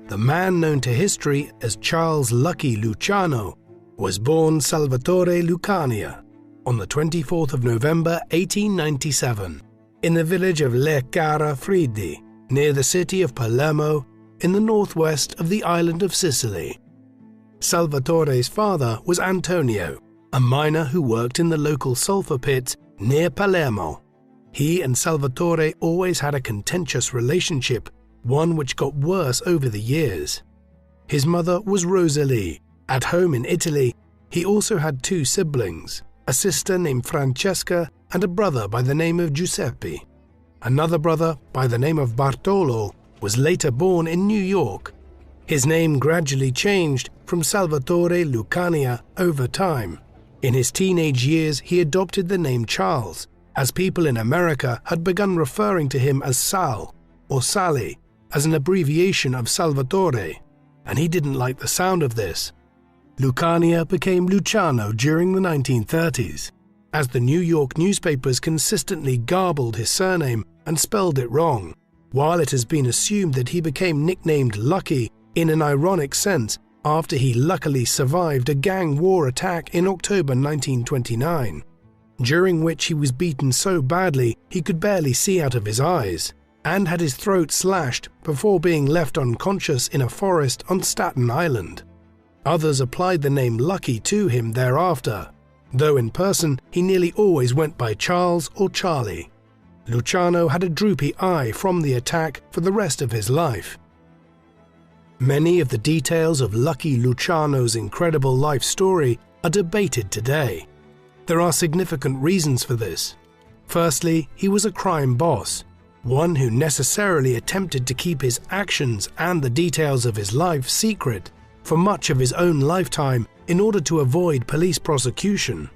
the man known to history as Charles Lucky Luciano was born Salvatore Lucania on the 24th of November 1897 in the village of Leccara Fridi, near the city of Palermo in the northwest of the island of Sicily. Salvatore's father was Antonio, a miner who worked in the local sulfur pits near Palermo. He and Salvatore always had a contentious relationship, one which got worse over the years. His mother was Rosalie. At home in Italy, he also had two siblings, a sister named Francesca and a brother by the name of Giuseppe. Another brother by the name of Bartolo was later born in New York. His name gradually changed from Salvatore Lucania over time. In his teenage years, he adopted the name Charles, as people in America had begun referring to him as Sal or Sally as an abbreviation of Salvatore, and he didn't like the sound of this. Lucania became Luciano during the 1930s, as the New York newspapers consistently garbled his surname and spelled it wrong, while it has been assumed that he became nicknamed Lucky in an ironic sense after he luckily survived a gang war attack in October 1929, during which he was beaten so badly he could barely see out of his eyes, and had his throat slashed before being left unconscious in a forest on Staten Island. Others applied the name Lucky to him thereafter, though in person he nearly always went by Charles or Charlie. Luciano had a droopy eye from the attack for the rest of his life. Many of the details of Lucky Luciano's incredible life story are debated today. There are significant reasons for this. Firstly, he was a crime boss, one who necessarily attempted to keep his actions and the details of his life secret for much of his own lifetime in order to avoid police prosecution.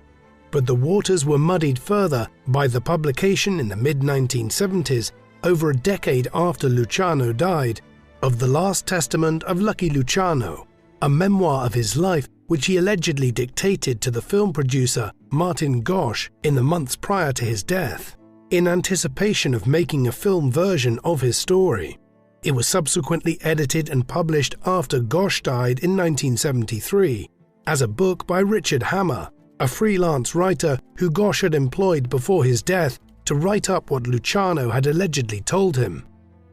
But the waters were muddied further by the publication in the mid-1970s, over a decade after Luciano died, of The Last Testament of Lucky Luciano, a memoir of his life which he allegedly dictated to the film producer Martin Gosch in the months prior to his death, in anticipation of making a film version of his story. It was subsequently edited and published after Gosch died in 1973 as a book by Richard Hammer, a freelance writer who Gosch had employed before his death to write up what Luciano had allegedly told him.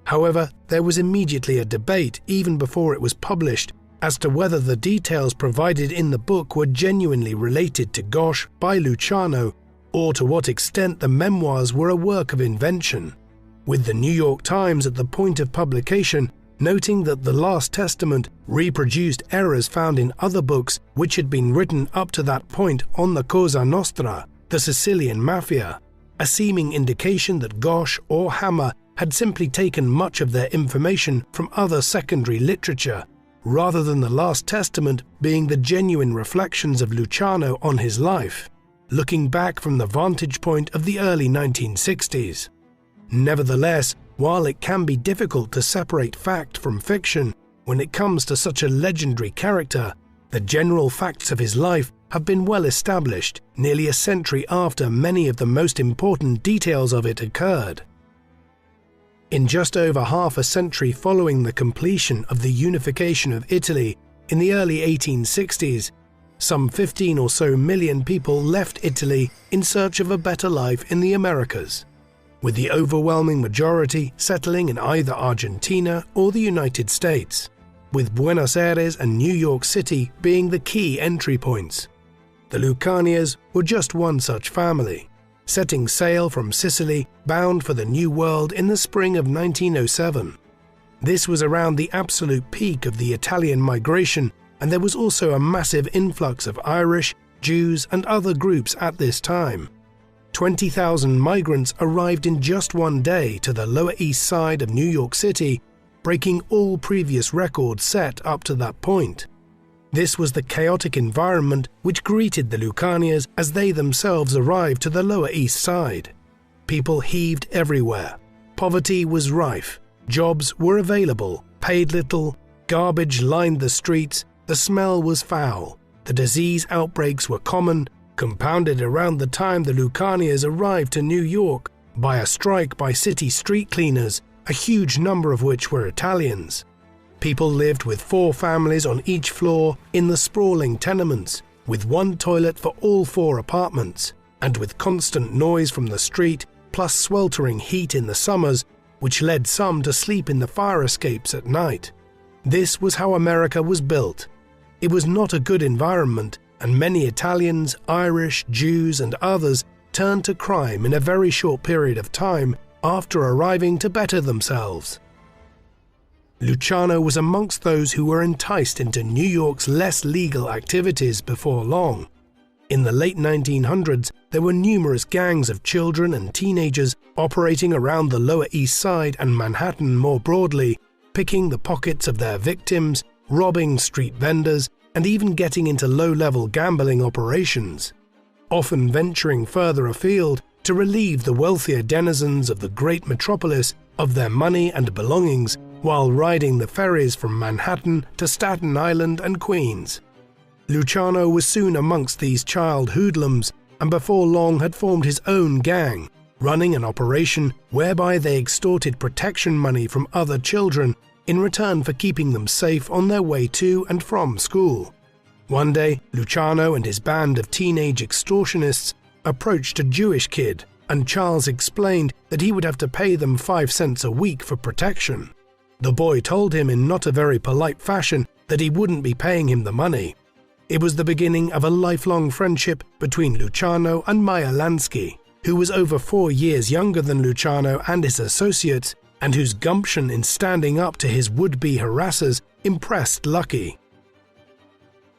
However, there was immediately a debate even before it was published as to whether the details provided in the book were genuinely related to Gosch by Luciano, or to what extent the memoirs were a work of invention, with the New York Times at the point of publication noting that The Last Testament reproduced errors found in other books which had been written up to that point on the Cosa Nostra, the Sicilian mafia, a seeming indication that Gosch or Hammer had simply taken much of their information from other secondary literature, rather than The Last Testament being the genuine reflections of Luciano on his life, looking back from the vantage point of the early 1960s. Nevertheless, while it can be difficult to separate fact from fiction when it comes to such a legendary character, the general facts of his life have been well established nearly a century after many of the most important details of it occurred. In just over half a century following the completion of the unification of Italy in the early 1860s, some 15 or so million people left Italy in search of a better life in the Americas, with the overwhelming majority settling in either Argentina or the United States, with Buenos Aires and New York City being the key entry points. The Lucanias were just one such family, setting sail from Sicily bound for the New World in the spring of 1907. This was around the absolute peak of the Italian migration, and there was also a massive influx of Irish, Jews, and other groups at this time. 20,000 migrants arrived in just one day to the Lower East Side of New York City, breaking all previous records set up to that point. This was the chaotic environment which greeted the Lucanias as they themselves arrived to the Lower East Side. People heaved everywhere. Poverty was rife. Jobs were available, paid little, garbage lined the streets, the smell was foul, the disease outbreaks were common, compounded around the time the Lucanias arrived to New York by a strike by city street cleaners, a huge number of which were Italians. People lived with 4 families on each floor in the sprawling tenements, with one toilet for all 4 apartments, and with constant noise from the street, plus sweltering heat in the summers, which led some to sleep in the fire escapes at night. This was how America was built. It was not a good environment, and many Italians, Irish, Jews, and others turned to crime in a very short period of time after arriving to better themselves. Luciano was amongst those who were enticed into New York's less legal activities before long. In the late 1900s, there were numerous gangs of children and teenagers operating around the Lower East Side and Manhattan more broadly, picking the pockets of their victims, robbing street vendors, and even getting into low-level gambling operations, often venturing further afield to relieve the wealthier denizens of the great metropolis of their money and belongings while riding the ferries from Manhattan to Staten Island and Queens. Luciano was soon amongst these child hoodlums and before long had formed his own gang, running an operation whereby they extorted protection money from other children in return for keeping them safe on their way to and from school. One day, Luciano and his band of teenage extortionists approached a Jewish kid, and Charles explained that he would have to pay them 5 cents a week for protection. The boy told him in not a very polite fashion that he wouldn't be paying him the money. It was the beginning of a lifelong friendship between Luciano and Meyer Lansky, who was over 4 years younger than Luciano and his associates, and whose gumption in standing up to his would-be harassers impressed Lucky.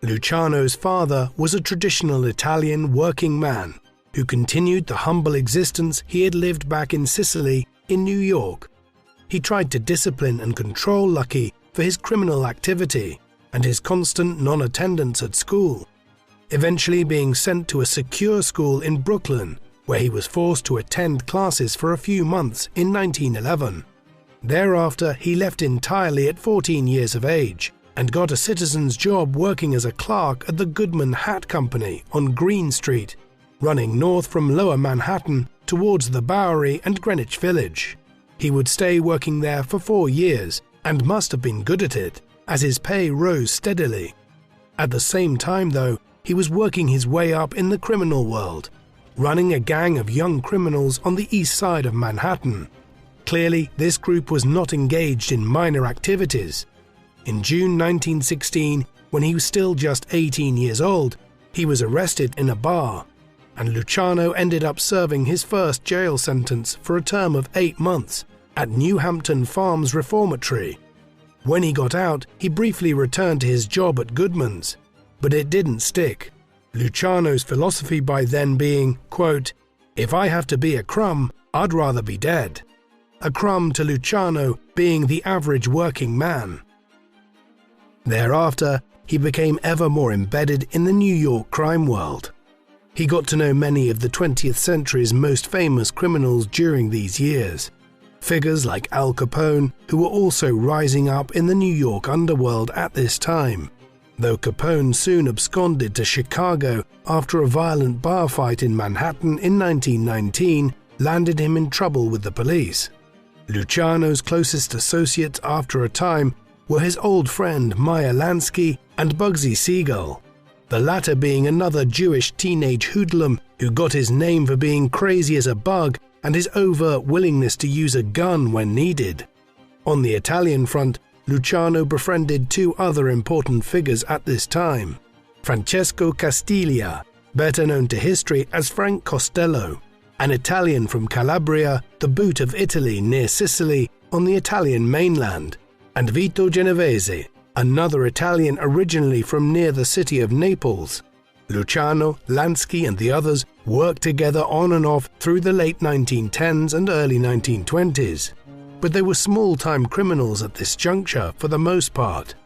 Luciano's father was a traditional Italian working man who continued the humble existence he had lived back in Sicily in New York. He tried to discipline and control Lucky for his criminal activity and his constant non-attendance at school, eventually being sent to a secure school in Brooklyn, where he was forced to attend classes for a few months in 1911. Thereafter, he left entirely at 14 years of age and got a citizen's job working as a clerk at the Goodman Hat Company on Green Street, running north from Lower Manhattan towards the Bowery and Greenwich Village. He would stay working there for 4 years and must have been good at it, as his pay rose steadily. At the same time, though, he was working his way up in the criminal world, running a gang of young criminals on the east side of Manhattan. Clearly, this group was not engaged in minor activities. In June 1916, when he was still just 18 years old, he was arrested in a bar, and Luciano ended up serving his first jail sentence for a term of 8 months at New Hampton Farms Reformatory. When he got out, he briefly returned to his job at Goodman's, but it didn't stick. Luciano's philosophy by then being, quote, "If I have to be a crumb, I'd rather be dead." A crumb to Luciano being the average working man. Thereafter, he became ever more embedded in the New York crime world. He got to know many of the 20th century's most famous criminals during these years. Figures like Al Capone, who were also rising up in the New York underworld at this time, though Capone soon absconded to Chicago after a violent bar fight in Manhattan in 1919 landed him in trouble with the police. Luciano's closest associates after a time were his old friend Meyer Lansky and Bugsy Siegel, the latter being another Jewish teenage hoodlum who got his name for being crazy as a bug and his overt willingness to use a gun when needed. On the Italian front, Luciano befriended 2 other important figures at this time: Francesco Castiglia, better known to history as Frank Costello, an Italian from Calabria, the boot of Italy near Sicily on the Italian mainland, and Vito Genovese, another Italian originally from near the city of Naples. Luciano, Lansky, and the others worked together on and off through the late 1910s and early 1920s, but they were small-time criminals at this juncture for the most part.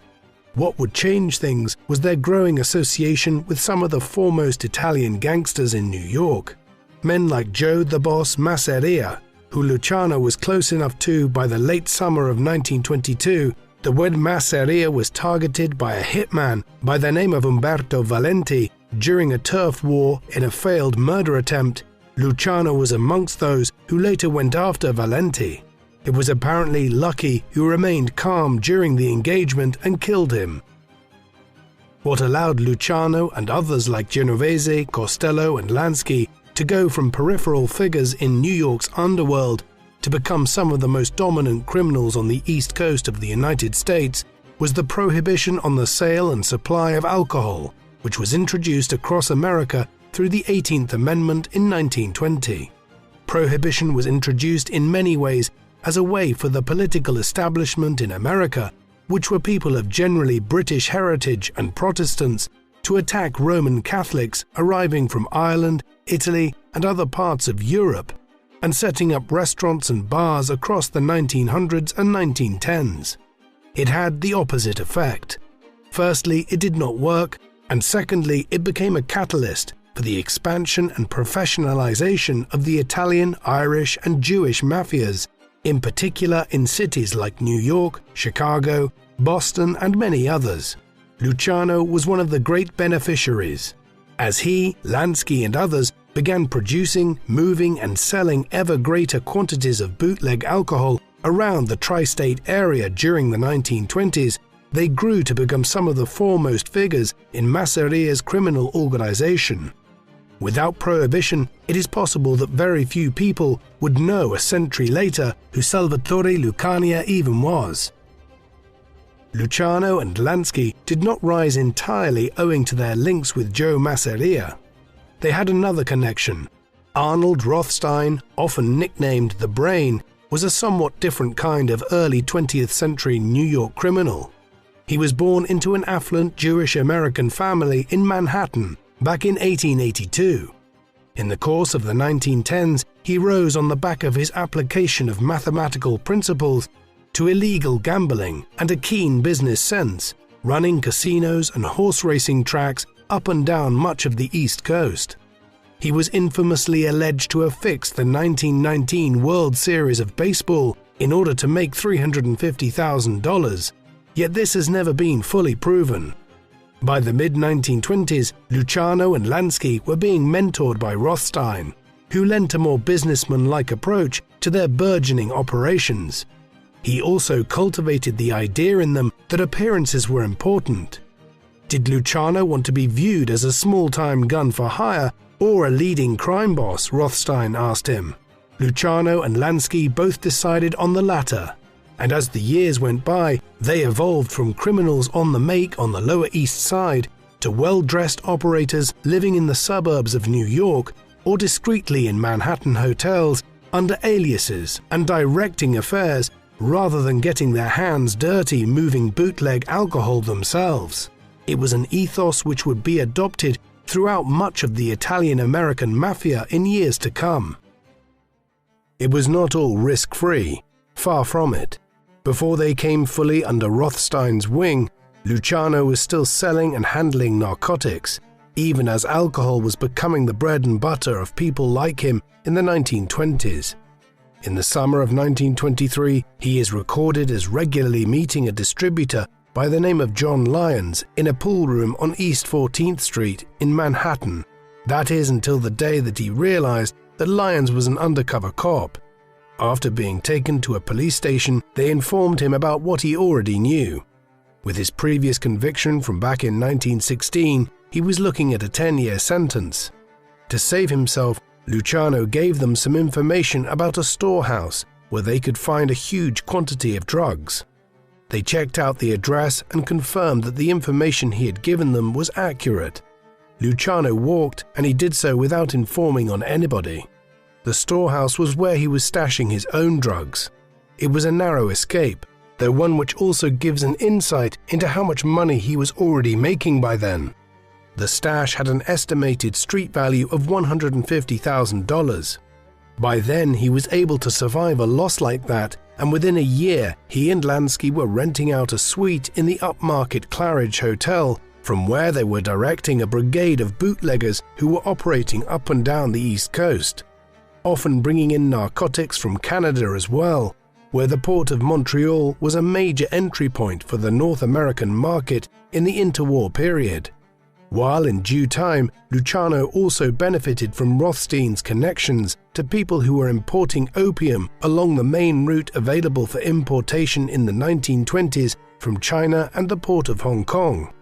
What would change things was their growing association with some of the foremost Italian gangsters in New York, men like Joe the Boss Masseria, who Luciano was close enough to by the late summer of 1922 that when Masseria was targeted by a hitman by the name of Umberto Valenti during a turf war in a failed murder attempt, Luciano was amongst those who later went after Valenti. It was apparently Lucky who remained calm during the engagement and killed him. What allowed Luciano and others like Genovese, Costello and Lansky to go from peripheral figures in New York's underworld to become some of the most dominant criminals on the East Coast of the United States was the prohibition on the sale and supply of alcohol, which was introduced across America through the 18th Amendment in 1920. Prohibition was introduced in many ways as a way for the political establishment in America, which were people of generally British heritage and Protestants, to attack Roman Catholics arriving from Ireland, Italy, and other parts of Europe, and setting up restaurants and bars across the 1900s and 1910s. It had the opposite effect. Firstly, it did not work, and secondly, it became a catalyst for the expansion and professionalization of the Italian, Irish, and Jewish mafias, in particular in cities like New York, Chicago, Boston, and many others. Luciano was one of the great beneficiaries, as he, Lansky, and others began producing, moving, and selling ever greater quantities of bootleg alcohol around the tri-state area during the 1920s. They grew to become some of the foremost figures in Masseria's criminal organization. Without prohibition, it is possible that very few people would know a century later who Salvatore Lucania even was. Luciano and Lansky did not rise entirely owing to their links with Joe Masseria. They had another connection. Arnold Rothstein, often nicknamed the Brain, was a somewhat different kind of early 20th century New York criminal. He was born into an affluent Jewish-American family in Manhattan back in 1882. In the course of the 1910s, he rose on the back of his application of mathematical principles to illegal gambling and a keen business sense, running casinos and horse racing tracks up and down much of the East Coast. He was infamously alleged to have fixed the 1919 World Series of Baseball in order to make $350,000, yet this has never been fully proven. By the mid-1920s, Luciano and Lansky were being mentored by Rothstein, who lent a more businessman-like approach to their burgeoning operations. He also cultivated the idea in them that appearances were important. Did Luciano want to be viewed as a small-time gun for hire or a leading crime boss? Rothstein asked him. Luciano and Lansky both decided on the latter, and as the years went by, they evolved from criminals on the make on the Lower East Side to well-dressed operators living in the suburbs of New York or discreetly in Manhattan hotels under aliases and directing affairs rather than getting their hands dirty moving bootleg alcohol themselves. It was an ethos which would be adopted throughout much of the Italian-American mafia in years to come. It was not all risk-free, far from it. Before they came fully under Rothstein's wing, Luciano was still selling and handling narcotics, even as alcohol was becoming the bread and butter of people like him in the 1920s. In the summer of 1923, he is recorded as regularly meeting a distributor by the name of John Lyons in a pool room on East 14th Street in Manhattan. That is until the day that he realized that Lyons was an undercover cop. After being taken to a police station, they informed him about what he already knew. With his previous conviction from back in 1916, he was looking at a 10-year sentence. To save himself, Luciano gave them some information about a storehouse where they could find a huge quantity of drugs. They checked out the address and confirmed that the information he had given them was accurate. Luciano walked, and he did so without informing on anybody. The storehouse was where he was stashing his own drugs. It was a narrow escape, though one which also gives an insight into how much money he was already making by then. The stash had an estimated street value of $150,000. By then, he was able to survive a loss like that, and within a year, he and Lansky were renting out a suite in the upmarket Claridge Hotel, from where they were directing a brigade of bootleggers who were operating up and down the East Coast, often bringing in narcotics from Canada as well, where the port of Montreal was a major entry point for the North American market in the interwar period. while in due time, Luciano also benefited from Rothstein's connections to people who were importing opium along the main route available for importation in the 1920s from China and the port of Hong Kong.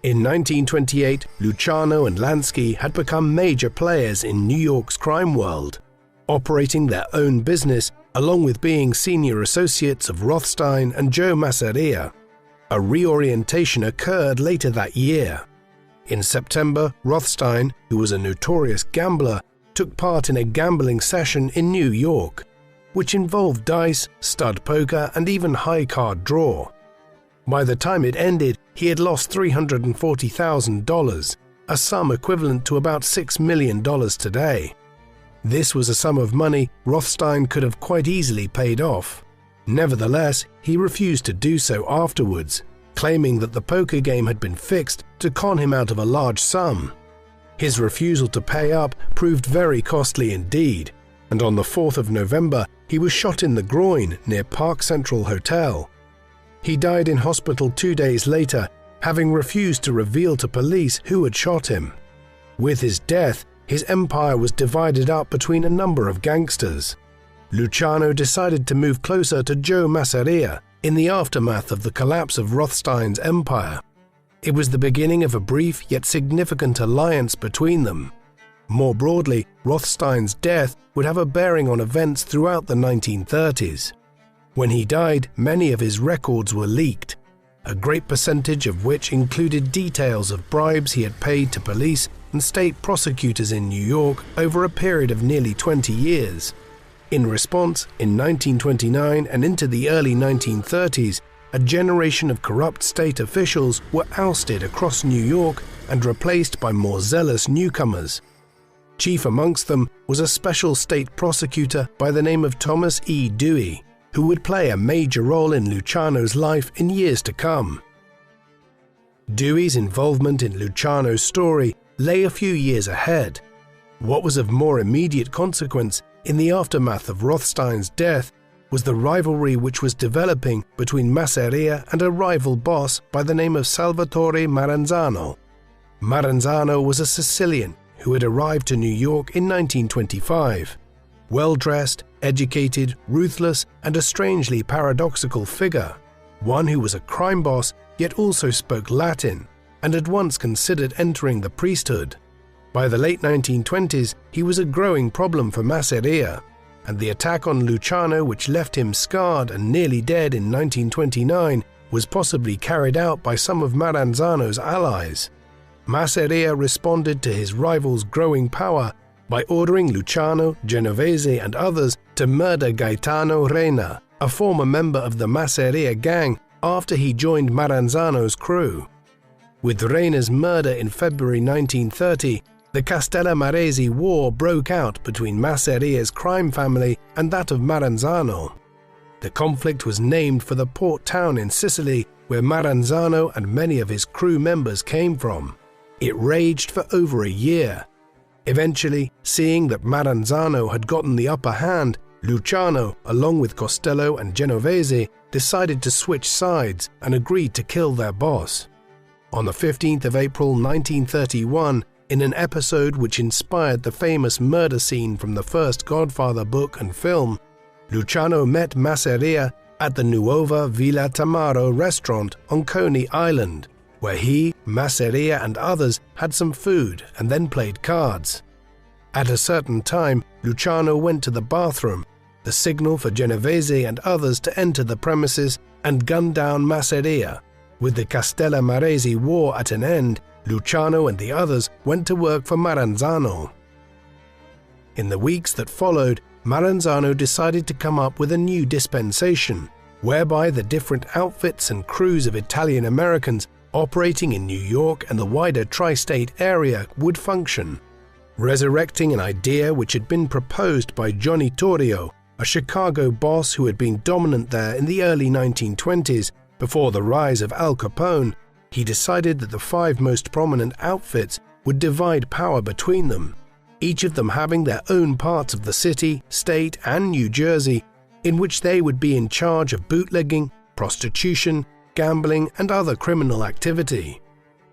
In 1928, Luciano and Lansky had become major players in New York's crime world, operating their own business along with being senior associates of Rothstein and Joe Masseria. A reorientation occurred later that year. In September, Rothstein, who was a notorious gambler, took part in a gambling session in New York, which involved dice, stud poker, and even high card draw. By the time it ended, he had lost $340,000, a sum equivalent to about $6 million today. This was a sum of money Rothstein could have quite easily paid off. Nevertheless, he refused to do so afterwards, claiming that the poker game had been fixed to con him out of a large sum. His refusal to pay up proved very costly indeed, and on the 4th of November, he was shot in the groin near Park Central Hotel. He died in hospital 2 days later, having refused to reveal to police who had shot him. With his death, his empire was divided up between a number of gangsters. Luciano decided to move closer to Joe Masseria in the aftermath of the collapse of Rothstein's empire. It was the beginning of a brief yet significant alliance between them. More broadly, Rothstein's death would have a bearing on events throughout the 1930s. When he died, many of his records were leaked, a great percentage of which included details of bribes he had paid to police and state prosecutors in New York over a period of nearly 20 years. In response, in 1929 and into the early 1930s, a generation of corrupt state officials were ousted across New York and replaced by more zealous newcomers. Chief amongst them was a special state prosecutor by the name of Thomas E. Dewey, who would play a major role in Luciano's life in years to come. Dewey's involvement in Luciano's story lay a few years ahead. What was of more immediate consequence in the aftermath of Rothstein's death was the rivalry which was developing between Masseria and a rival boss by the name of Salvatore Maranzano. Maranzano was a Sicilian who had arrived to New York in 1925. Well-dressed, educated, ruthless, and a strangely paradoxical figure. One who was a crime boss yet also spoke Latin and had once considered entering the priesthood. By the late 1920s, he was a growing problem for Masseria, and the attack on Luciano, which left him scarred and nearly dead in 1929, was possibly carried out by some of Maranzano's allies. Masseria responded to his rival's growing power by ordering Luciano, Genovese, and others to murder Gaetano Reina, a former member of the Masseria gang, after he joined Maranzano's crew. With Reina's murder in February 1930, the Castellamarese War broke out between Masseria's crime family and that of Maranzano. The conflict was named for the port town in Sicily where Maranzano and many of his crew members came from. It raged for over a year. Eventually, seeing that Maranzano had gotten the upper hand, Luciano, along with Costello and Genovese, decided to switch sides and agreed to kill their boss. On the 15th of April 1931, in an episode which inspired the famous murder scene from the first Godfather book and film, Luciano met Masseria at the Nuova Villa Tamaro restaurant on Coney Island, where he, Masseria, and others had some food and then played cards. At a certain time, Luciano went to the bathroom, the signal for Genovese and others to enter the premises and gun down Masseria. With the Castellamarese War at an end, Luciano and the others went to work for Maranzano. In the weeks that followed, Maranzano decided to come up with a new dispensation, whereby the different outfits and crews of Italian Americans operating in New York and the wider tri-state area would function, resurrecting an idea which had been proposed by Johnny Torrio, a Chicago boss who had been dominant there in the early 1920s. Before the rise of Al Capone, he decided that the 5 most prominent outfits would divide power between them, each of them having their own parts of the city, state, and New Jersey, in which they would be in charge of bootlegging, prostitution, gambling, and other criminal activity.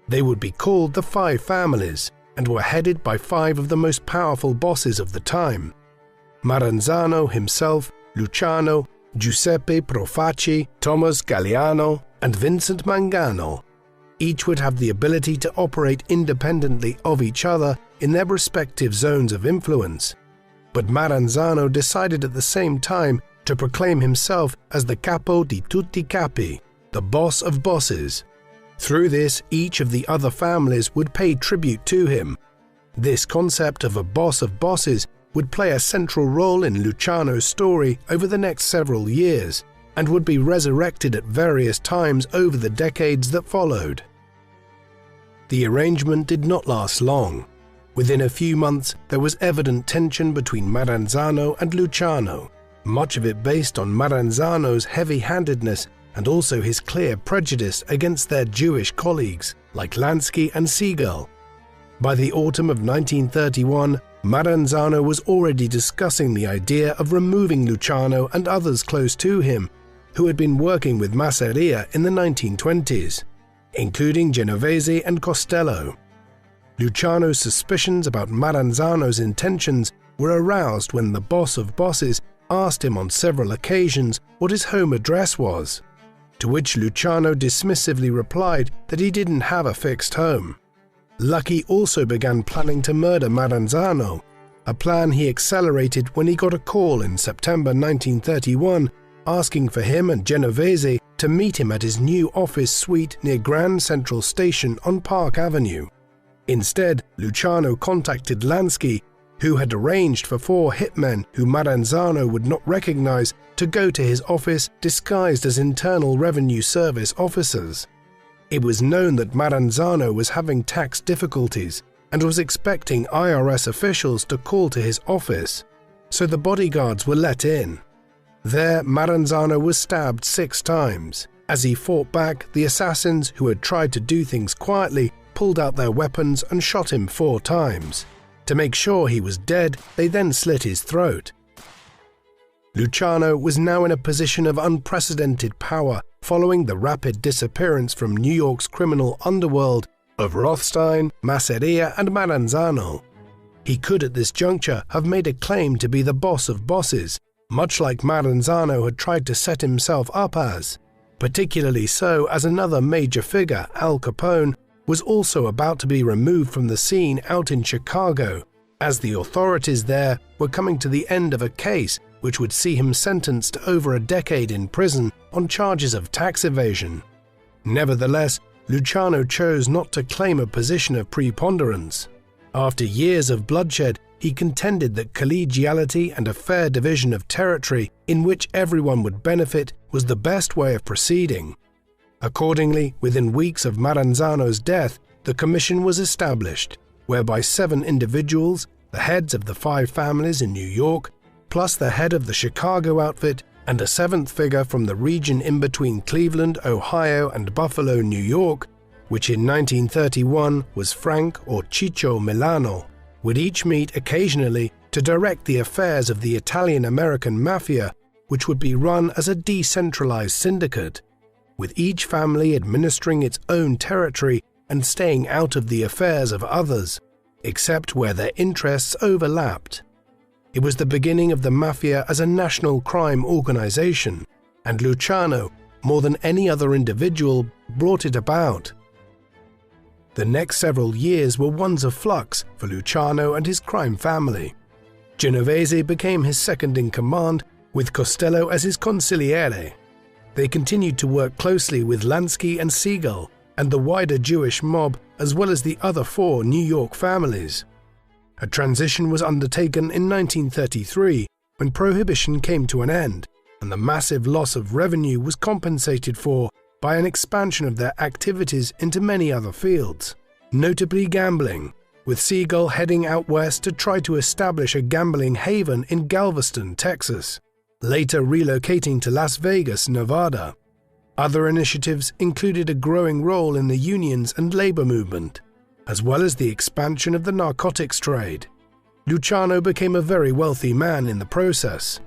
They would be called the Five Families and were headed by five of the most powerful bosses of the time: Maranzano himself, Luciano, Giuseppe Profaci, Thomas Galliano, and Vincent Mangano. Each would have the ability to operate independently of each other in their respective zones of influence. But Maranzano decided at the same time to proclaim himself as the capo di tutti capi, the boss of bosses. Through this, each of the other families would pay tribute to him. This concept of a boss of bosses would play a central role in Luciano's story over the next several years, and would be resurrected at various times over the decades that followed. The arrangement did not last long. Within a few months, there was evident tension between Maranzano and Luciano, much of it based on Maranzano's heavy-handedness and also his clear prejudice against their Jewish colleagues, like Lansky and Siegel. By the autumn of 1931, Maranzano was already discussing the idea of removing Luciano and others close to him, who had been working with Masseria in the 1920s, including Genovese and Costello. Luciano's suspicions about Maranzano's intentions were aroused when the boss of bosses asked him on several occasions what his home address was, to which Luciano dismissively replied that he didn't have a fixed home. Lucky also began planning to murder Maranzano, a plan he accelerated when he got a call in September 1931 asking for him and Genovese to meet him at his new office suite near Grand Central Station on Park Avenue. Instead, Luciano contacted Lansky, who had arranged for 4 hitmen who Maranzano would not recognize to go to his office disguised as Internal Revenue Service officers. It was known that Maranzano was having tax difficulties and was expecting IRS officials to call to his office, so the bodyguards were let in. There, Maranzano was stabbed 6 times. As he fought back, the assassins, who had tried to do things quietly, pulled out their weapons and shot him 4 times. To make sure he was dead, they then slit his throat. Luciano was now in a position of unprecedented power following the rapid disappearance from New York's criminal underworld of Rothstein, Masseria, and Maranzano. He could at this juncture have made a claim to be the boss of bosses, much like Maranzano had tried to set himself up as, particularly so as another major figure, Al Capone, was also about to be removed from the scene out in Chicago, as the authorities there were coming to the end of a case which would see him sentenced to over a decade in prison on charges of tax evasion. Nevertheless, Luciano chose not to claim a position of preponderance. After years of bloodshed, he contended that collegiality and a fair division of territory in which everyone would benefit was the best way of proceeding. Accordingly, within weeks of Maranzano's death, the commission was established, whereby 7 individuals, the heads of the 5 families in New York, plus the head of the Chicago outfit, and a 7th figure from the region in between Cleveland, Ohio, and Buffalo, New York, which in 1931 was Frank or Ciccio Milano, would each meet occasionally to direct the affairs of the Italian-American mafia, which would be run as a decentralized syndicate, with each family administering its own territory and staying out of the affairs of others, except where their interests overlapped. It was the beginning of the mafia as a national crime organization, and Luciano, more than any other individual, brought it about. The next several years were ones of flux for Luciano and his crime family. Genovese became his second-in-command, with Costello as his consigliere. They continued to work closely with Lansky and Siegel and the wider Jewish mob, as well as the other 4 New York families. A transition was undertaken in 1933 when prohibition came to an end, and the massive loss of revenue was compensated for by an expansion of their activities into many other fields, notably gambling, with Siegel heading out west to try to establish a gambling haven in Galveston, Texas, later relocating to Las Vegas, Nevada. Other initiatives included a growing role in the unions and labor movement, as well as the expansion of the narcotics trade. Luciano became a very wealthy man in the process.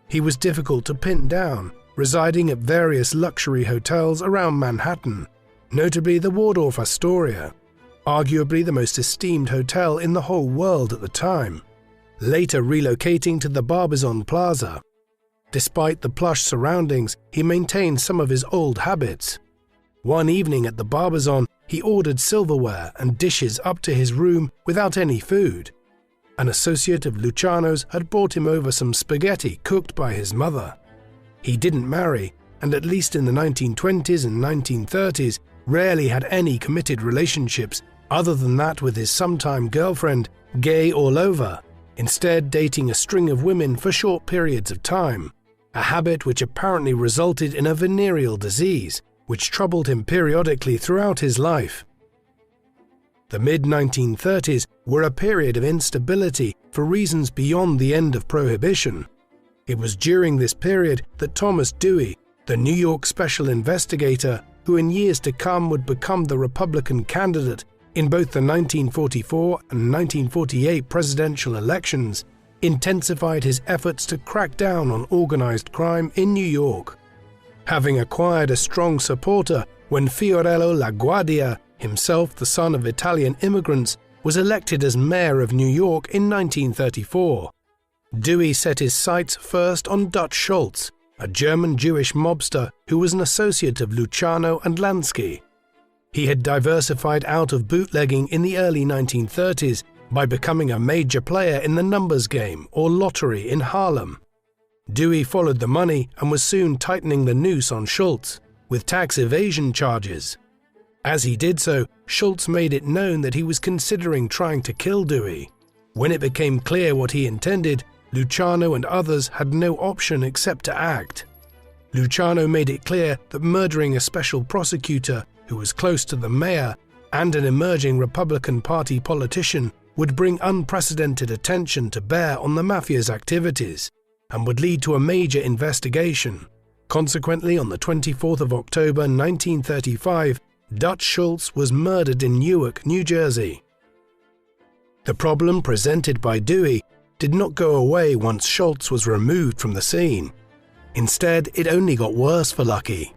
He was difficult to pin down, residing at various luxury hotels around Manhattan, notably the Waldorf Astoria, arguably the most esteemed hotel in the whole world at the time, later relocating to the Barbizon Plaza. Despite the plush surroundings, he maintained some of his old habits. One evening at the Barbizon, he ordered silverware and dishes up to his room without any food. An associate of Luciano's had brought him over some spaghetti cooked by his mother. He didn't marry, and at least in the 1920s and 1930s, rarely had any committed relationships other than that with his sometime girlfriend, gay all over, instead dating a string of women for short periods of time, a habit which apparently resulted in a venereal disease, which troubled him periodically throughout his life. The mid-1930s were a period of instability for reasons beyond the end of Prohibition. It was during this period that Thomas Dewey, the New York special investigator who in years to come would become the Republican candidate in both the 1944 and 1948 presidential elections, intensified his efforts to crack down on organized crime in New York. Having acquired a strong supporter when Fiorello LaGuardia, himself the son of Italian immigrants, was elected as mayor of New York in 1934, Dewey set his sights first on Dutch Schultz, a German Jewish mobster who was an associate of Luciano and Lansky. He had diversified out of bootlegging in the early 1930s by becoming a major player in the numbers game or lottery in Harlem. Dewey followed the money and was soon tightening the noose on Schultz, with tax evasion charges. As he did so, Schultz made it known that he was considering trying to kill Dewey. When it became clear what he intended, Luciano and others had no option except to act. Luciano made it clear that murdering a special prosecutor who was close to the mayor and an emerging Republican Party politician would bring unprecedented attention to bear on the mafia's activities and would lead to a major investigation. Consequently, on the 24th of October 1935, Dutch Schultz was murdered in Newark, New Jersey. The problem presented by Dewey did not go away once Schultz was removed from the scene. Instead, it only got worse for Lucky.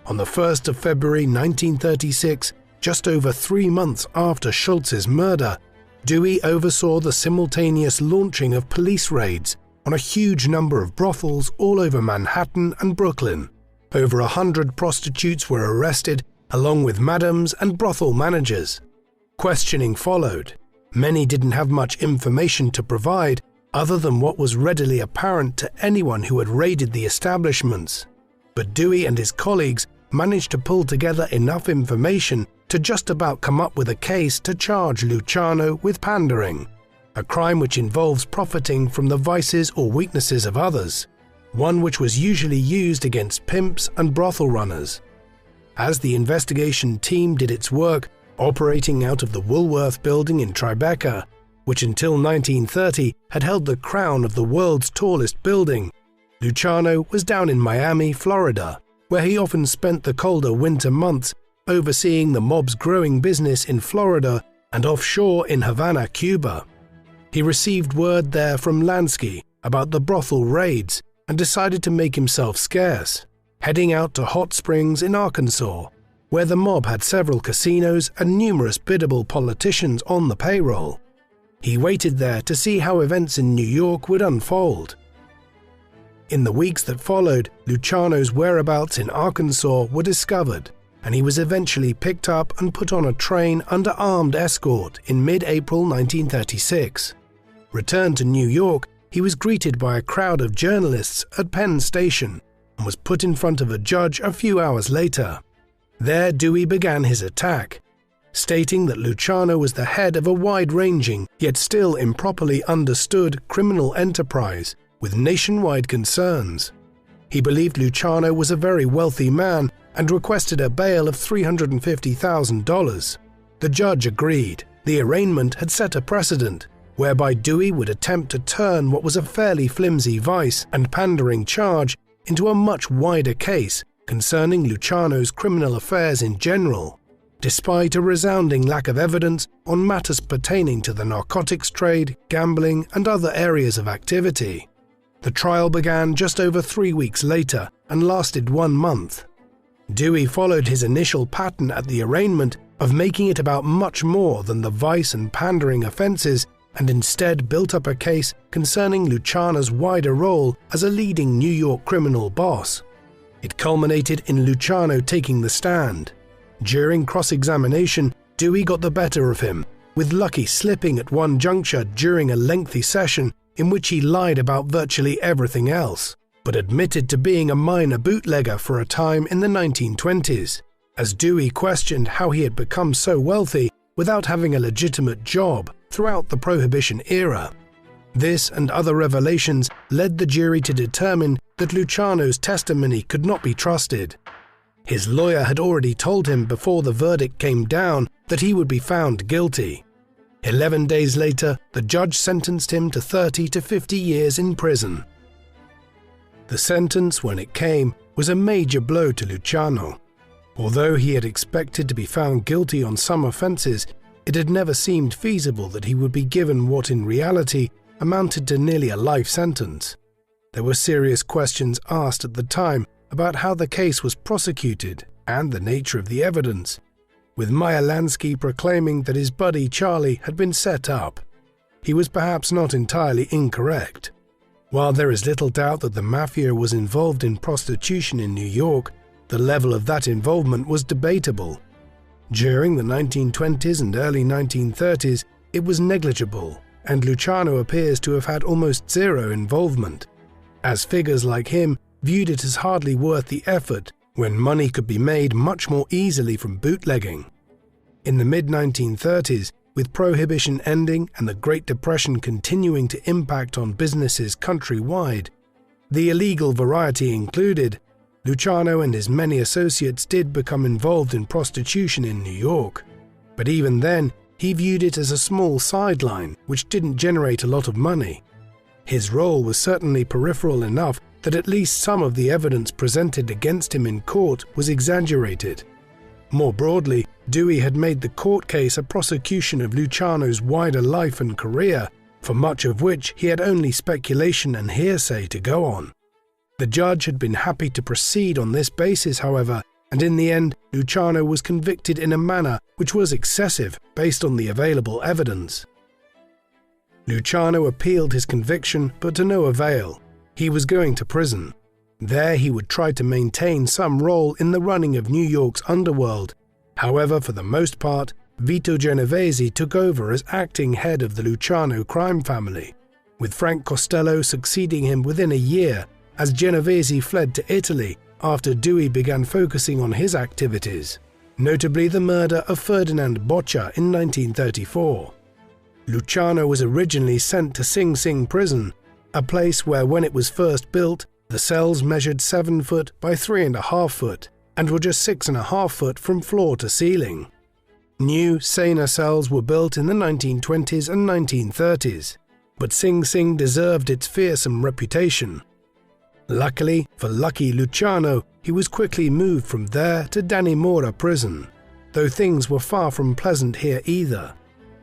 On the 1st of February 1936, just over 3 months after Schultz's murder, Dewey oversaw the simultaneous launching of police raids on a huge number of brothels all over Manhattan and Brooklyn. Over 100 prostitutes were arrested, along with madams and brothel managers. Questioning followed. Many didn't have much information to provide other than what was readily apparent to anyone who had raided the establishments. But Dewey and his colleagues managed to pull together enough information to just about come up with a case to charge Luciano with pandering, a crime which involves profiting from the vices or weaknesses of others, one which was usually used against pimps and brothel runners. As the investigation team did its work, operating out of the Woolworth building in Tribeca, which until 1930 had held the crown of the world's tallest building, Luciano was down in Miami, Florida, where he often spent the colder winter months overseeing the mob's growing business in Florida and offshore in Havana, Cuba. He received word there from Lansky about the brothel raids and decided to make himself scarce, heading out to Hot Springs in Arkansas, where the mob had several casinos and numerous biddable politicians on the payroll. He waited there to see how events in New York would unfold. In the weeks that followed, Luciano's whereabouts in Arkansas were discovered, and he was eventually picked up and put on a train under armed escort in mid-April 1936. Returned to New York, he was greeted by a crowd of journalists at Penn Station and was put in front of a judge a few hours later. There, Dewey began his attack, stating that Luciano was the head of a wide-ranging, yet still improperly understood criminal enterprise with nationwide concerns. He believed Luciano was a very wealthy man and requested a bail of $350,000. The judge agreed. The arraignment had set a precedent, whereby Dewey would attempt to turn what was a fairly flimsy vice and pandering charge into a much wider case concerning Luciano's criminal affairs in general, despite a resounding lack of evidence on matters pertaining to the narcotics trade, gambling, and other areas of activity. The trial began just over 3 weeks later and lasted 1 month. Dewey followed his initial pattern at the arraignment of making it about much more than the vice and pandering offences, and instead built up a case concerning Luciano's wider role as a leading New York criminal boss. It culminated in Luciano taking the stand. During cross-examination, Dewey got the better of him, with Lucky slipping at one juncture during a lengthy session in which he lied about virtually everything else, but admitted to being a minor bootlegger for a time in the 1920s, as Dewey questioned how he had become so wealthy without having a legitimate job throughout the Prohibition era. This and other revelations led the jury to determine that Luciano's testimony could not be trusted. His lawyer had already told him before the verdict came down that he would be found guilty. 11 days later, the judge sentenced him to 30 to 50 years in prison. The sentence, when it came, was a major blow to Luciano. Although he had expected to be found guilty on some offences, it had never seemed feasible that he would be given what in reality amounted to nearly a life sentence. There were serious questions asked at the time about how the case was prosecuted and the nature of the evidence, with Meyer Lansky proclaiming that his buddy Charlie had been set up. He was perhaps not entirely incorrect. While there is little doubt that the mafia was involved in prostitution in New York, the level of that involvement was debatable. During the 1920s and early 1930s, it was negligible, and Luciano appears to have had almost zero involvement, as figures like him viewed it as hardly worth the effort when money could be made much more easily from bootlegging. In the mid-1930s, with Prohibition ending and the Great Depression continuing to impact on businesses countrywide, the illegal variety included, Luciano and his many associates did become involved in prostitution in New York. But even then, he viewed it as a small sideline which didn't generate a lot of money. His role was certainly peripheral enough that at least some of the evidence presented against him in court was exaggerated. More broadly, Dewey had made the court case a prosecution of Luciano's wider life and career, for much of which he had only speculation and hearsay to go on. The judge had been happy to proceed on this basis, however, and in the end, Luciano was convicted in a manner which was excessive based on the available evidence. Luciano appealed his conviction, but to no avail. He was going to prison. There he would try to maintain some role in the running of New York's underworld. However, for the most part, Vito Genovese took over as acting head of the Luciano crime family, with Frank Costello succeeding him within a year as Genovese fled to Italy after Dewey began focusing on his activities, notably the murder of Ferdinand Boccia in 1934. Luciano was originally sent to Sing Sing prison, a place where when it was first built, the cells measured 7 foot by 3.5 foot and were just 6.5 foot from floor to ceiling. New, saner cells were built in the 1920s and 1930s, but Sing Sing deserved its fearsome reputation. Luckily for Lucky Luciano, he was quickly moved from there to Dannemora prison, though things were far from pleasant here either.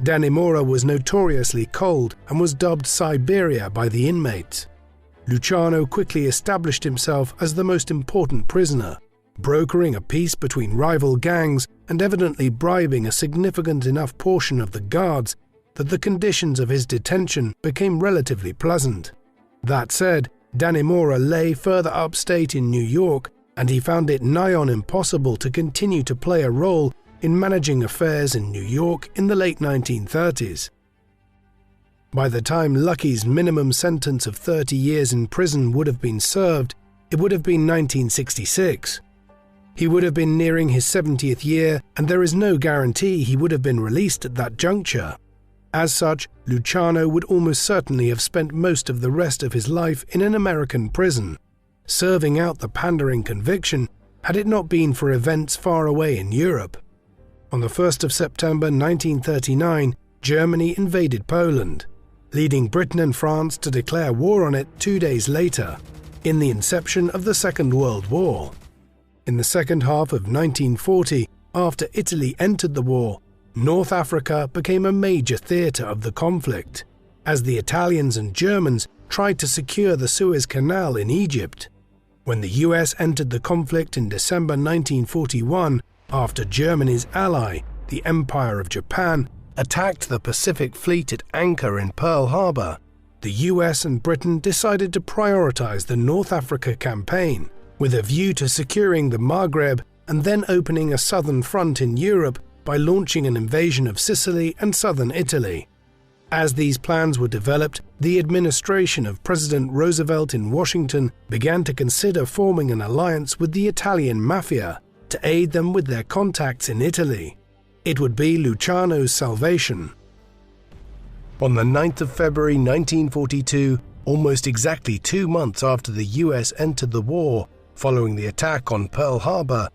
Dannemora was notoriously cold and was dubbed Siberia by the inmates. Luciano quickly established himself as the most important prisoner, brokering a peace between rival gangs and evidently bribing a significant enough portion of the guards that the conditions of his detention became relatively pleasant. That said, Dannemora lay further upstate in New York, and he found it nigh on impossible to continue to play a role in managing affairs in New York in the late 1930s. By the time Lucky's minimum sentence of 30 years in prison would have been served, it would have been 1966. He would have been nearing his 70th year, and there is no guarantee he would have been released at that juncture. As such, Luciano would almost certainly have spent most of the rest of his life in an American prison, serving out the pandering conviction had it not been for events far away in Europe. On the 1st of September 1939, Germany invaded Poland, leading Britain and France to declare war on it 2 days later, in the inception of the Second World War. In the second half of 1940, after Italy entered the war, North Africa became a major theatre of the conflict, as the Italians and Germans tried to secure the Suez Canal in Egypt. When the US entered the conflict in December 1941, after Germany's ally, the Empire of Japan, attacked the Pacific Fleet at anchor in Pearl Harbor, the US and Britain decided to prioritize the North Africa campaign, with a view to securing the Maghreb and then opening a southern front in Europe by launching an invasion of Sicily and southern Italy. As these plans were developed, the administration of President Roosevelt in Washington began to consider forming an alliance with the Italian mafia to aid them with their contacts in Italy. It would be Luciano's salvation. On the 9th of February 1942, almost exactly 2 months after the US entered the war, following the attack on Pearl Harbor,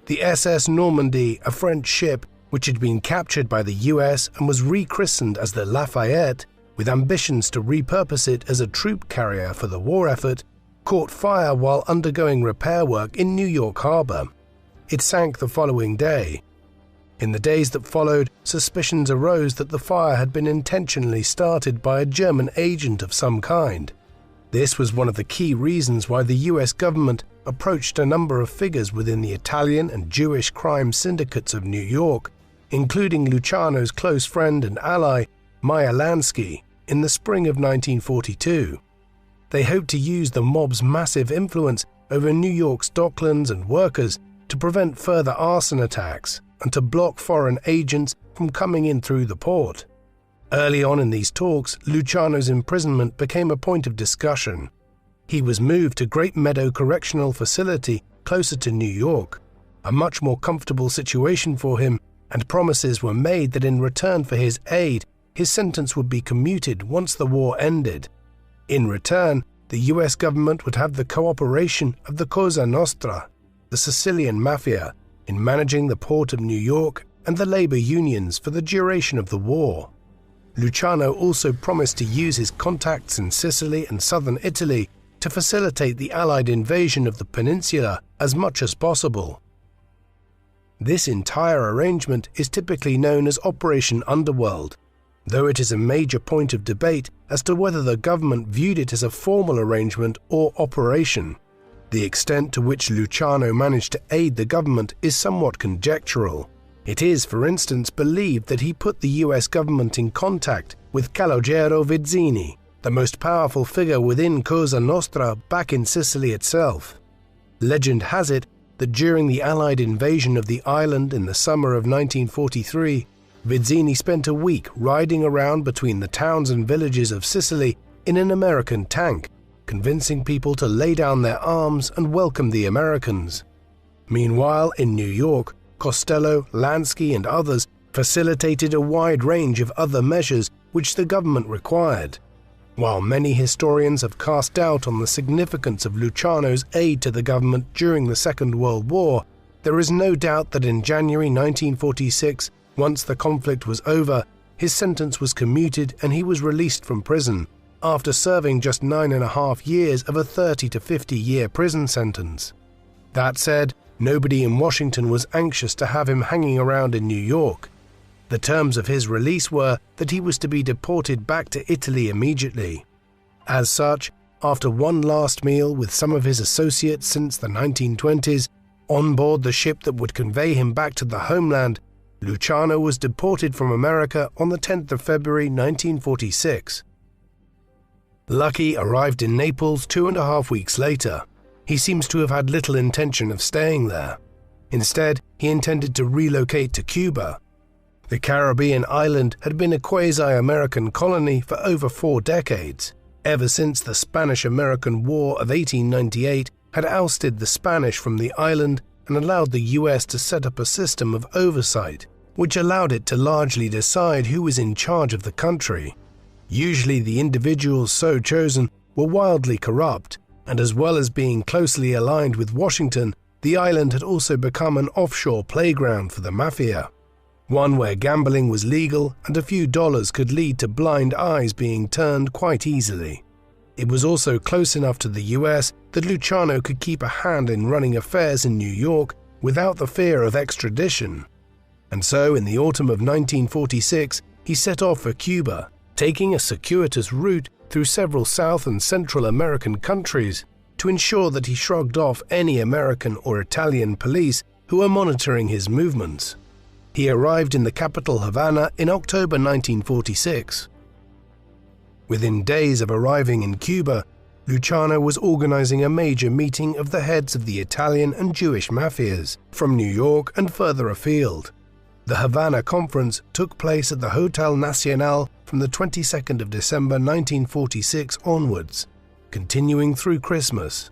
the SS Normandy, a French ship which had been captured by the US and was rechristened as the Lafayette, with ambitions to repurpose it as a troop carrier for the war effort, caught fire while undergoing repair work in New York Harbor. It sank the following day. In the days that followed, suspicions arose that the fire had been intentionally started by a German agent of some kind. This was one of the key reasons why the US government approached a number of figures within the Italian and Jewish crime syndicates of New York, including Luciano's close friend and ally, Meyer Lansky, in the spring of 1942. They hoped to use the mob's massive influence over New York's docklands and workers to prevent further arson attacks and to block foreign agents from coming in through the port. Early on in these talks, Luciano's imprisonment became a point of discussion. He was moved to Great Meadow Correctional Facility closer to New York, a much more comfortable situation for him, and promises were made that in return for his aid, his sentence would be commuted once the war ended. In return, the US government would have the cooperation of the Cosa Nostra, the Sicilian mafia, in managing the port of New York and the labor unions for the duration of the war. Luciano also promised to use his contacts in Sicily and southern Italy to facilitate the Allied invasion of the peninsula as much as possible. This entire arrangement is typically known as Operation Underworld, though it is a major point of debate as to whether the government viewed it as a formal arrangement or operation. The extent to which Luciano managed to aid the government is somewhat conjectural. It is, for instance, believed that he put the US government in contact with Calogero Vizzini, the most powerful figure within Cosa Nostra back in Sicily itself. Legend has it that during the Allied invasion of the island in the summer of 1943, Vizzini spent a week riding around between the towns and villages of Sicily in an American tank, convincing people to lay down their arms and welcome the Americans. Meanwhile, in New York, Costello, Lansky, and others facilitated a wide range of other measures which the government required. While many historians have cast doubt on the significance of Luciano's aid to the government during the Second World War, there is no doubt that in January 1946, once the conflict was over, his sentence was commuted and he was released from prison, after serving just 9.5 years of a 30 to 50-year prison sentence. That said, nobody in Washington was anxious to have him hanging around in New York. The terms of his release were that he was to be deported back to Italy immediately. As such, after one last meal with some of his associates since the 1920s, on board the ship that would convey him back to the homeland, Luciano was deported from America on the 10th of February 1946. Lucky arrived in Naples 2.5 weeks later. He seems to have had little intention of staying there. Instead, he intended to relocate to Cuba. The Caribbean island had been a quasi-American colony for over 4 decades, ever since the Spanish-American War of 1898 had ousted the Spanish from the island and allowed the US to set up a system of oversight, which allowed it to largely decide who was in charge of the country. Usually the individuals so chosen were wildly corrupt, and as well as being closely aligned with Washington, the island had also become an offshore playground for the mafia. One where gambling was legal and a few dollars could lead to blind eyes being turned quite easily. It was also close enough to the US that Luciano could keep a hand in running affairs in New York without the fear of extradition. And so in the autumn of 1946, he set off for Cuba, taking a circuitous route through several South and Central American countries, to ensure that he shrugged off any American or Italian police who were monitoring his movements. He arrived in the capital Havana in October 1946. Within days of arriving in Cuba, Luciano was organizing a major meeting of the heads of the Italian and Jewish mafias from New York and further afield. The Havana Conference took place at the Hotel Nacional from the 22nd of December 1946 onwards, continuing through Christmas.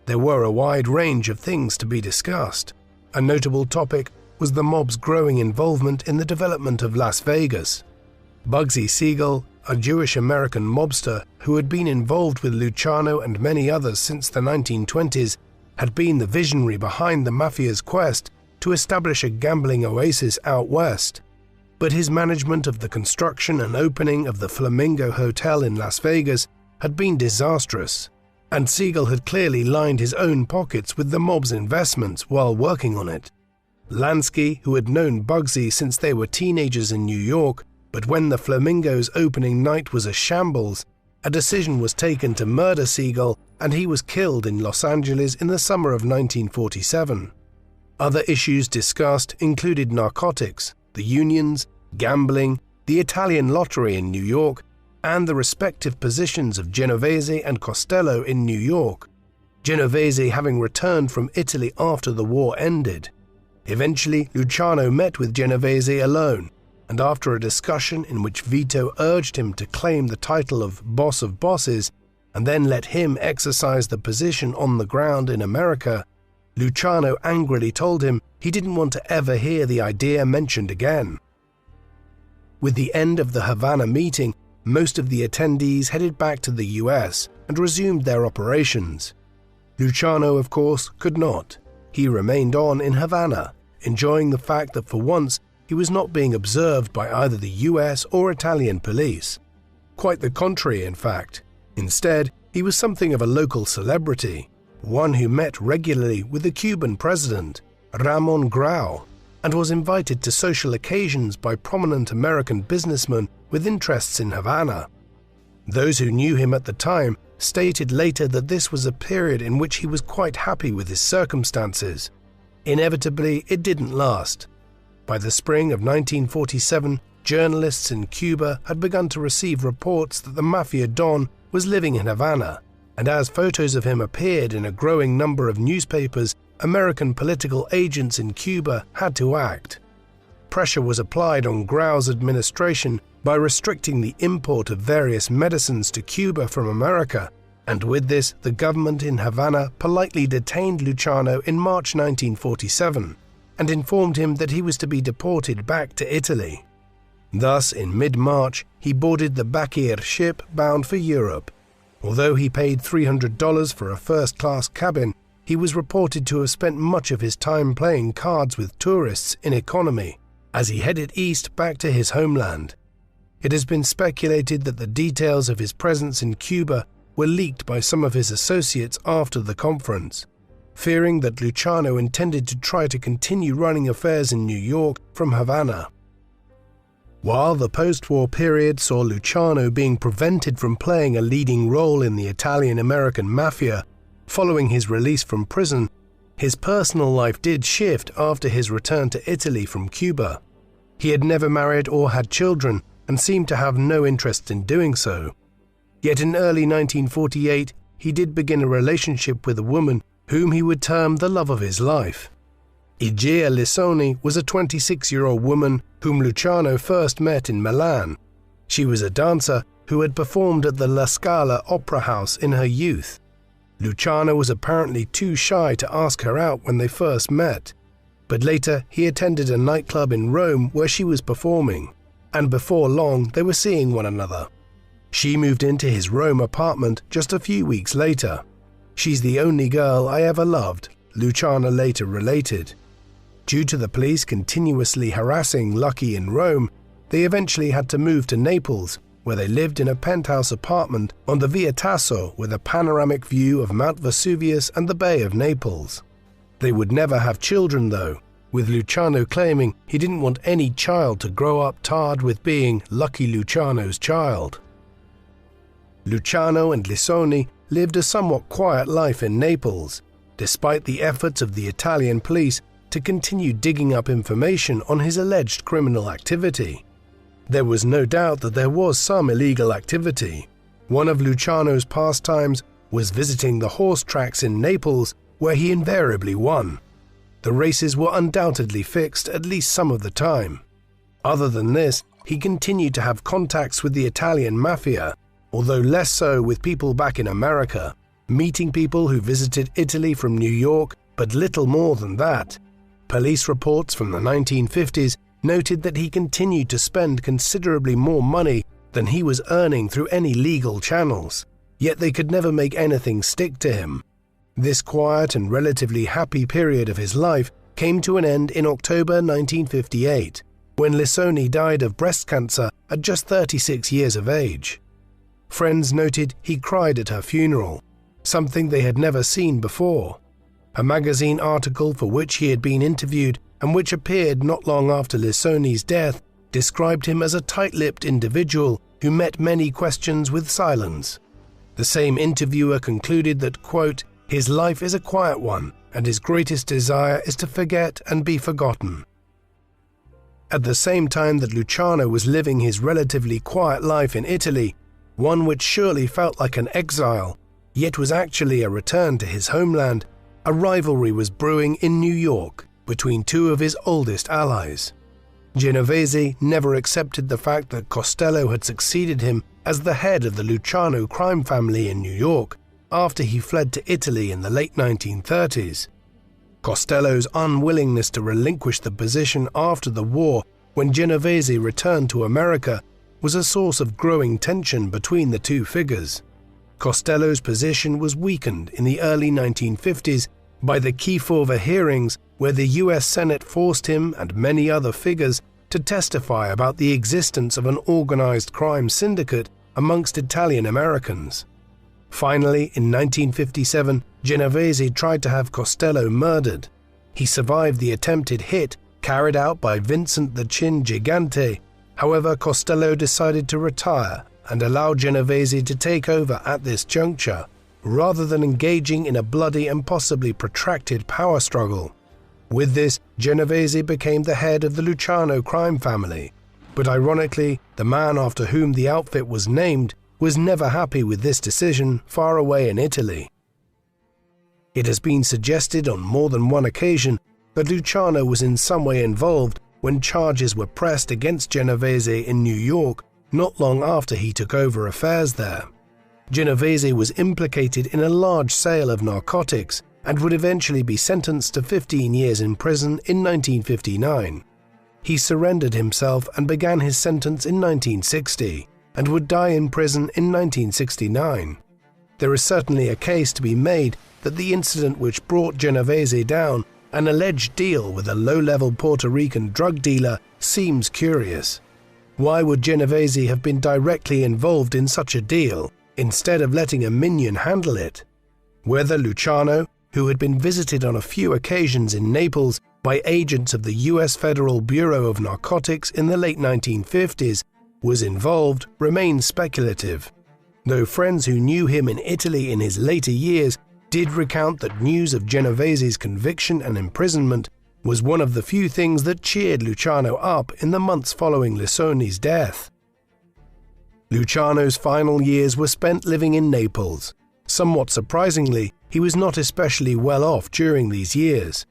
There were a wide range of things to be discussed. A notable topic was the mob's growing involvement in the development of Las Vegas. Bugsy Siegel, a Jewish-American mobster who had been involved with Luciano and many others since the 1920s, had been the visionary behind the mafia's quest to establish a gambling oasis out west. But his management of the construction and opening of the Flamingo Hotel in Las Vegas had been disastrous, and Siegel had clearly lined his own pockets with the mob's investments while working on it. Lansky, who had known Bugsy since they were teenagers in New York, but when the Flamingo's opening night was a shambles, a decision was taken to murder Siegel, and he was killed in Los Angeles in the summer of 1947. Other issues discussed included narcotics, the unions, gambling, the Italian lottery in New York, and the respective positions of Genovese and Costello in New York, Genovese having returned from Italy after the war ended. Eventually, Luciano met with Genovese alone, and after a discussion in which Vito urged him to claim the title of boss of bosses and then let him exercise the position on the ground in America, Luciano angrily told him he didn't want to ever hear the idea mentioned again. With the end of the Havana meeting, most of the attendees headed back to the US and resumed their operations. Luciano, of course, could not. He remained on in Havana, enjoying the fact that for once he was not being observed by either the US or Italian police. Quite the contrary, in fact. Instead, he was something of a local celebrity, one who met regularly with the Cuban president, Ramon Grau, and was invited to social occasions by prominent American businessmen with interests in Havana. Those who knew him at the time stated later that this was a period in which he was quite happy with his circumstances. Inevitably, it didn't last. By the spring of 1947, journalists in Cuba had begun to receive reports that the Mafia Don was living in Havana, and as photos of him appeared in a growing number of newspapers, American political agents in Cuba had to act. Pressure was applied on Grau's administration by restricting the import of various medicines to Cuba from America, and with this the government in Havana politely detained Luciano in March 1947 and informed him that he was to be deported back to Italy. Thus, in mid-March, he boarded the Bakir ship bound for Europe. Although he paid $300 for a first-class cabin, he was reported to have spent much of his time playing cards with tourists in economy as he headed east back to his homeland. It has been speculated that the details of his presence in Cuba were leaked by some of his associates after the conference, fearing that Luciano intended to try to continue running affairs in New York from Havana. While the post-war period saw Luciano being prevented from playing a leading role in the Italian-American mafia, following his release from prison, his personal life did shift after his return to Italy from Cuba. He had never married or had children and seemed to have no interest in doing so. Yet in early 1948, he did begin a relationship with a woman whom he would term the love of his life. Igea Lissoni was a 26-year-old woman whom Luciano first met in Milan. She was a dancer who had performed at the La Scala Opera House in her youth. Luciano was apparently too shy to ask her out when they first met, but later he attended a nightclub in Rome where she was performing, and before long they were seeing one another. She moved into his Rome apartment just a few weeks later. "She's the only girl I ever loved," Luciano later related. Due to the police continuously harassing Lucky in Rome, they eventually had to move to Naples, where they lived in a penthouse apartment on the Via Tasso with a panoramic view of Mount Vesuvius and the Bay of Naples. They would never have children though, with Luciano claiming he didn't want any child to grow up tarred with being Lucky Luciano's child. Luciano and Lissoni lived a somewhat quiet life in Naples, despite the efforts of the Italian police to continue digging up information on his alleged criminal activity. There was no doubt that there was some illegal activity. One of Luciano's pastimes was visiting the horse tracks in Naples, where he invariably won. The races were undoubtedly fixed at least some of the time. Other than this, he continued to have contacts with the Italian mafia, although less so with people back in America, meeting people who visited Italy from New York, but little more than that. Police reports from the 1950s noted that he continued to spend considerably more money than he was earning through any legal channels, yet they could never make anything stick to him. This quiet and relatively happy period of his life came to an end in October 1958, when Lissoni died of breast cancer at just 36 years of age. Friends noted he cried at her funeral, something they had never seen before. A magazine article for which he had been interviewed and which appeared not long after Lissoni's death described him as a tight-lipped individual who met many questions with silence. The same interviewer concluded that, quote, "His life is a quiet one, and his greatest desire is to forget and be forgotten." At the same time that Luciano was living his relatively quiet life in Italy, one which surely felt like an exile, yet was actually a return to his homeland, a rivalry was brewing in New York between two of his oldest allies. Genovese never accepted the fact that Costello had succeeded him as the head of the Luciano crime family in New York after he fled to Italy in the late 1930s. Costello's unwillingness to relinquish the position after the war when Genovese returned to America was a source of growing tension between the two figures. Costello's position was weakened in the early 1950s by the Kefauver hearings, where the US Senate forced him and many other figures to testify about the existence of an organized crime syndicate amongst Italian Americans. Finally, in 1957, Genovese tried to have Costello murdered. He survived the attempted hit carried out by Vincent the Chin Gigante. However, Costello decided to retire and allow Genovese to take over at this juncture, rather than engaging in a bloody and possibly protracted power struggle. With this, Genovese became the head of the Luciano crime family, but ironically, the man after whom the outfit was named was never happy with this decision far away in Italy. It has been suggested on more than one occasion that Luciano was in some way involved when charges were pressed against Genovese in New York not long after he took over affairs there. Genovese was implicated in a large sale of narcotics and would eventually be sentenced to 15 years in prison in 1959. He surrendered himself and began his sentence in 1960, and would die in prison in 1969. There is certainly a case to be made that the incident which brought Genovese down, an alleged deal with a low-level Puerto Rican drug dealer, seems curious. Why would Genovese have been directly involved in such a deal, instead of letting a minion handle it? Whether Luciano, who had been visited on a few occasions in Naples by agents of the US Federal Bureau of Narcotics in the late 1950s, was involved remains speculative, though friends who knew him in Italy in his later years did recount that news of Genovese's conviction and imprisonment was one of the few things that cheered Luciano up in the months following Lissoni's death. Luciano's final years were spent living in Naples. Somewhat surprisingly, he was not especially well off during these years,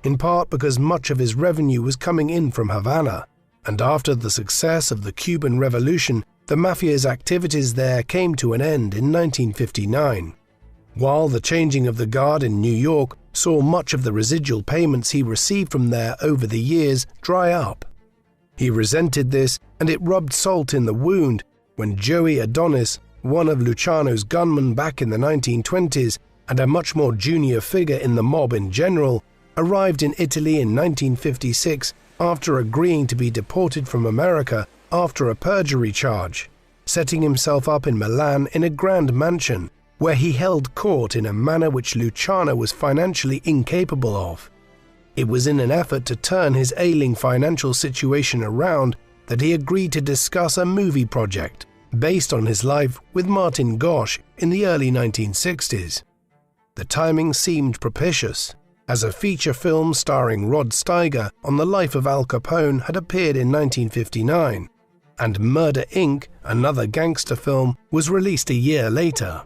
in part because much of his revenue was coming in from Havana, and after the success of the Cuban Revolution, the mafia's activities there came to an end in 1959. While the changing of the guard in New York saw much of the residual payments he received from there over the years dry up. He resented this, and it rubbed salt in the wound when Joey Adonis, one of Luciano's gunmen back in the 1920s and a much more junior figure in the mob in general, arrived in Italy in 1956 after agreeing to be deported from America after a perjury charge, setting himself up in Milan in a grand mansion where he held court in a manner which Luciano was financially incapable of. It was in an effort to turn his ailing financial situation around that he agreed to discuss a movie project based on his life with Martin Gosch in the early 1960s. The timing seemed propitious, as a feature film starring Rod Steiger on the life of Al Capone had appeared in 1959, and Murder, Inc., another gangster film, was released a year later.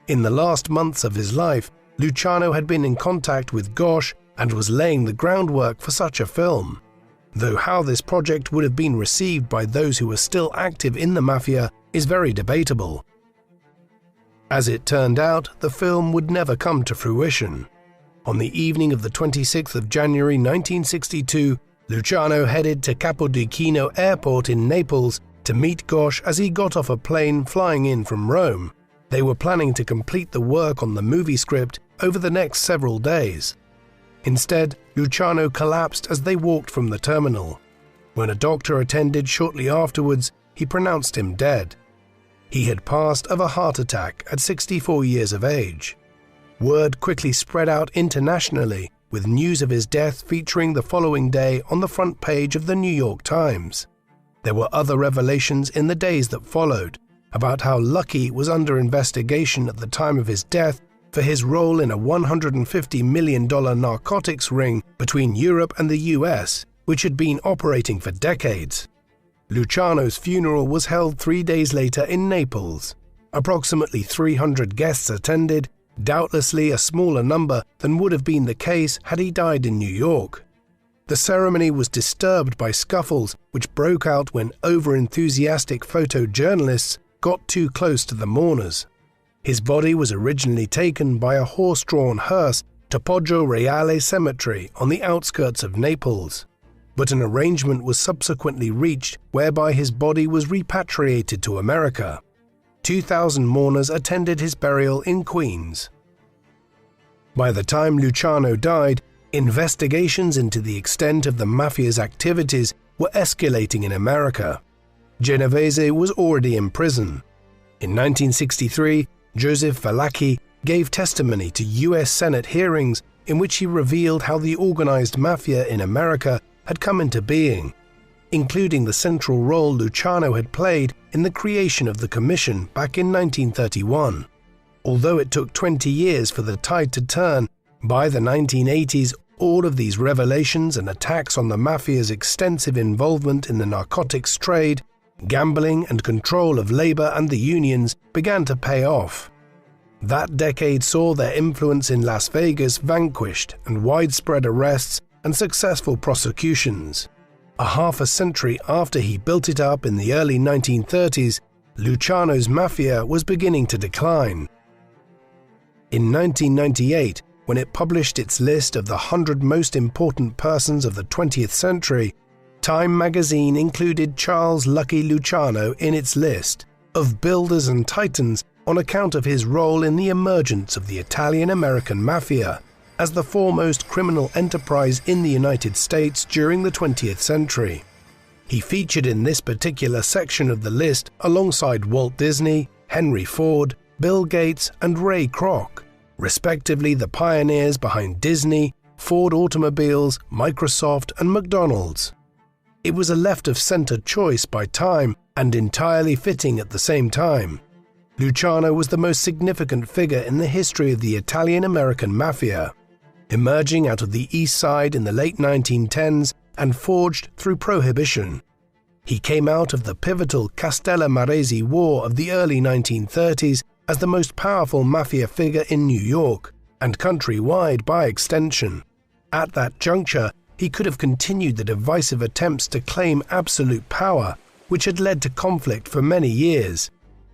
In the last months of his life, Luciano had been in contact with Gosch and was laying the groundwork for such a film, though how this project would have been received by those who were still active in the mafia is very debatable. As it turned out, the film would never come to fruition. On the evening of the 26th of January 1962, Luciano headed to Capodichino Airport in Naples to meet Gosch as he got off a plane flying in from Rome. They were planning to complete the work on the movie script over the next several days. Instead, Luciano collapsed as they walked from the terminal. When a doctor attended shortly afterwards, he pronounced him dead. He had passed of a heart attack at 64 years of age. Word quickly spread out internationally, with news of his death featuring the following day on the front page of the New York Times. There were other revelations in the days that followed about how Lucky was under investigation at the time of his death for his role in a $150 million narcotics ring between Europe and the US, which had been operating for decades. Luciano's funeral was held 3 days later in Naples. Approximately 300 guests attended, doubtlessly a smaller number than would have been the case had he died in New York. The ceremony was disturbed by scuffles which broke out when over-enthusiastic photojournalists got too close to the mourners. His body was originally taken by a horse-drawn hearse to Poggio Reale Cemetery on the outskirts of Naples, but an arrangement was subsequently reached whereby his body was repatriated to America. 2,000 mourners attended his burial in Queens. By the time Luciano died, investigations into the extent of the mafia's activities were escalating in America. Genovese was already in prison. In 1963, Joseph Valacchi gave testimony to U.S. Senate hearings in which he revealed how the organized mafia in America had come into being, including the central role Luciano had played in the creation of the commission back in 1931. Although it took 20 years for the tide to turn, by the 1980s all of these revelations and attacks on the mafia's extensive involvement in the narcotics trade, gambling and control of labor and the unions began to pay off. That decade saw their influence in Las Vegas vanquished and widespread arrests and successful prosecutions. A half a century after he built it up in the early 1930s, Luciano's mafia was beginning to decline. In 1998, when it published its list of the 100 most important persons of the 20th century, Time magazine included Charles Lucky Luciano in its list of builders and titans on account of his role in the emergence of the Italian-American mafia as the foremost criminal enterprise in the United States during the 20th century. He featured in this particular section of the list alongside Walt Disney, Henry Ford, Bill Gates, and Ray Kroc, respectively the pioneers behind Disney, Ford Automobiles, Microsoft, and McDonald's. It was a left-of-center choice by Time and entirely fitting at the same time. Luciano was the most significant figure in the history of the Italian-American mafia, emerging out of the East Side in the late 1910s and forged through Prohibition. He came out of the pivotal Castellamarese War of the early 1930s as the most powerful mafia figure in New York, and countrywide by extension. At that juncture, he could have continued the divisive attempts to claim absolute power, which had led to conflict for many years.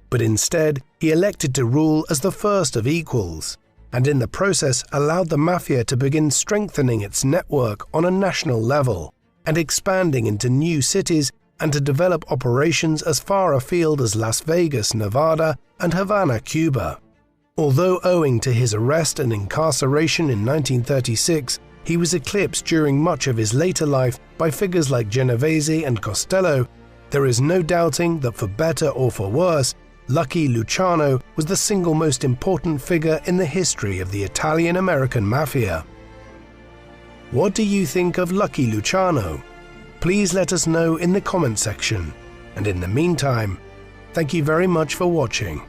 But instead, he elected to rule as the first of equals, and in the process allowed the mafia to begin strengthening its network on a national level and expanding into new cities and to develop operations as far afield as Las Vegas, Nevada, and Havana, Cuba. Although owing to his arrest and incarceration in 1936, he was eclipsed during much of his later life by figures like Genovese and Costello, there is no doubting that for better or for worse, Lucky Luciano was the single most important figure in the history of the Italian-American mafia. What do you think of Lucky Luciano? Please let us know in the comment section. And in the meantime, Thank you very much for watching.